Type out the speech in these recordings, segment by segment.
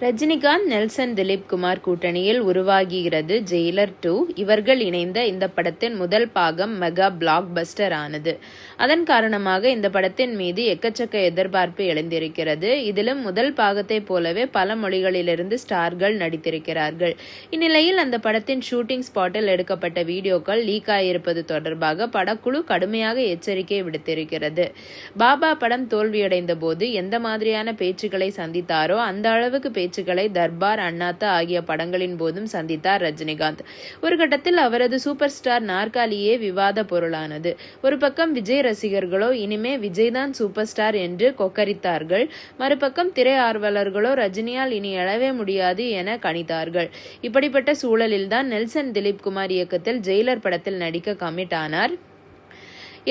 Rajinikanth, Nelson Dilip Kumar கூட்டணியில் உருவாகிறது Jailer 2. இவர்கள் இணைந்த இந்த படத்தின் முதல் பாகம் மெகா பிளாக் பஸ்டர் ஆனது. அதன் காரணமாக இந்த படத்தின் மீது எக்கச்சக்க எதிர்பார்ப்பு எழுந்திருக்கிறது. இதிலும் முதல் பாகத்தை போலவே பல மொழிகளிலிருந்து ஸ்டார்கள் நடித்திருக்கிறார்கள். இந்நிலையில் அந்த படத்தின் ஷூட்டிங் ஸ்பாட்டில் எடுக்கப்பட்ட வீடியோக்கள் லீக் ஆகியிருப்பது தொடர்பாக படக்குழு கடுமையாக எச்சரிக்கை விடுத்திருக்கிறது. பாபா படம் தோல்வியடைந்த போது எந்த மாதிரியான பேச்சுக்களை சந்தித்தாரோ அந்த அளவுக்கு பேச்சுக்களை தர்பார், அண்ணாத்த ஆகிய படங்களின் போதும் சந்தித்தார் ரஜினிகாந்த். ஒரு கட்டத்தில் அவரது சூப்பர் ஸ்டார் நாற்காலியே விவாத பொருளானது. ஒரு பக்கம் விஜய் ரசிகர்களோ இனிமே விஜய் தான் சூப்பர் ஸ்டார் என்று கொக்கரித்தார்கள். மறுபக்கம் திரை ஆர்வலர்களோ ரஜினியால் இனி எழவே முடியாது என கணித்தார்கள். இப்படிப்பட்ட சூழலில்தான் நெல்சன் திலீப் குமார் இயக்கத்தில் ஜெயிலர் படத்தில் நடிக்க கமிட் ஆனார்.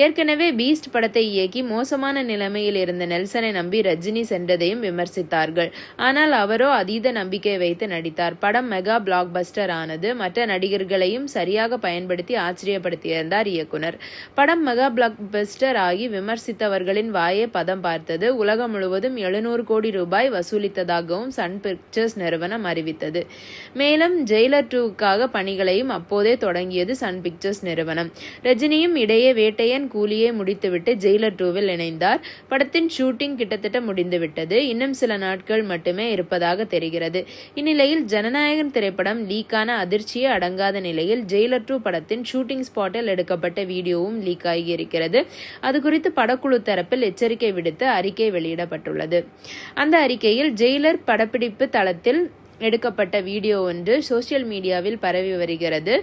ஏற்கனவே பீஸ்ட் படத்தை இயக்கி மோசமான நிலைமையில் இருந்த நெல்சனை நம்பி ரஜினி சென்றதையும் விமர்சித்தார்கள். ஆனால் அவரோ அதீத நம்பிக்கை வைத்து நடித்தார். படம் மெகா பிளாக் பஸ்டர் ஆனது. மற்ற நடிகர்களையும் சரியாக பயன்படுத்தி ஆச்சரியப்படுத்தியிருந்தார் இயக்குனர். படம் மெகா பிளாக் பஸ்டர் ஆகி விமர்சித்தவர்களின் வாயே பதம் பார்த்தது. உலகம் முழுவதும் 700 கோடி ரூபாய் வசூலித்ததாகவும் சன் பிக்சர்ஸ் நிறுவனம் அறிவித்தது. மேலும் ஜெயிலர் 2க்காக பணிகளையும் அப்போதே தொடங்கியது சன் பிக்சர்ஸ் நிறுவனம். ரஜினியும் இடையே வேட்டையன் கூலியை முடித்துவிட்டு ஜெயிலர் 2வில் இணைந்தார். படத்தின் ஷூட்டிங் கிட்டத்தட்ட முடிந்துவிட்டது. இன்னும் சில நாட்கள் மட்டுமே இருப்பதாக தெரிகிறது. இந்நிலையில் ஜனநாயகன் திரைப்படம் லீக்கான அதிர்ச்சியே அடங்காத நிலையில் ஜெயிலர் 2 படத்தின் ஷூட்டிங் ஸ்பாட்டில் எடுக்கப்பட்ட வீடியோவும் லீக் ஆகியிருக்கிறது. அது குறித்து படக்குழு தரப்பில் எச்சரிக்கை விடுத்து அறிக்கை வெளியிடப்பட்டுள்ளது. அந்த அறிக்கையில் ஜெயிலர் படப்பிடிப்பு தளத்தில் எடுக்கப்பட்ட வீடியோ ஒன்று சோசியல் மீடியாவில் பரவி வருகிறது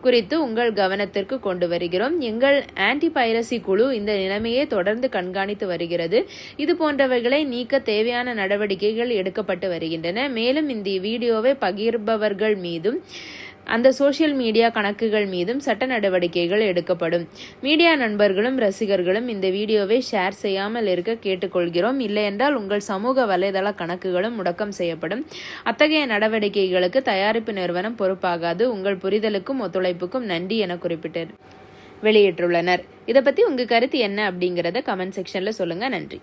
குறித்து உங்கள் கவனத்திற்கு கொண்டு வருகிறோம். எங்கள் ஆன்டி பைரசி குழு இந்த நிலைமையை தொடர்ந்து கண்காணித்து வருகிறது. இது போன்றவைகளை நீக்க தேவையான நடவடிக்கைகள் எடுக்கப்பட்டு வருகின்றன. மேலும் இந்த வீடியோவை பகிர்பவர்கள் மீதும் அந்த சோசியல் மீடியா கணக்குகள் மீதும் சட்ட நடவடிக்கைகள் எடுக்கப்படும். மீடியா நண்பர்களும் ரசிகர்களும் இந்த வீடியோவை ஷேர் செய்யாமல் இருக்க கேட்டுக்கொள்கிறோம். இல்லையென்றால் உங்கள் சமூக வலைதள கணக்குகளும் முடக்கம் செய்யப்படும். அத்தகைய நடவடிக்கைகளுக்கு தயாரிப்பு நிறுவனம் பொறுப்பாகாது. உங்கள் புரிதலுக்கும் ஒத்துழைப்புக்கும் நன்றி என குறிப்பிட்டு வெளியிட்டுள்ளனர். இதை பத்தி உங்க கருத்து என்ன அப்படிங்கறத கமெண்ட் செக்ஷன்ல சொல்லுங்க. நன்றி.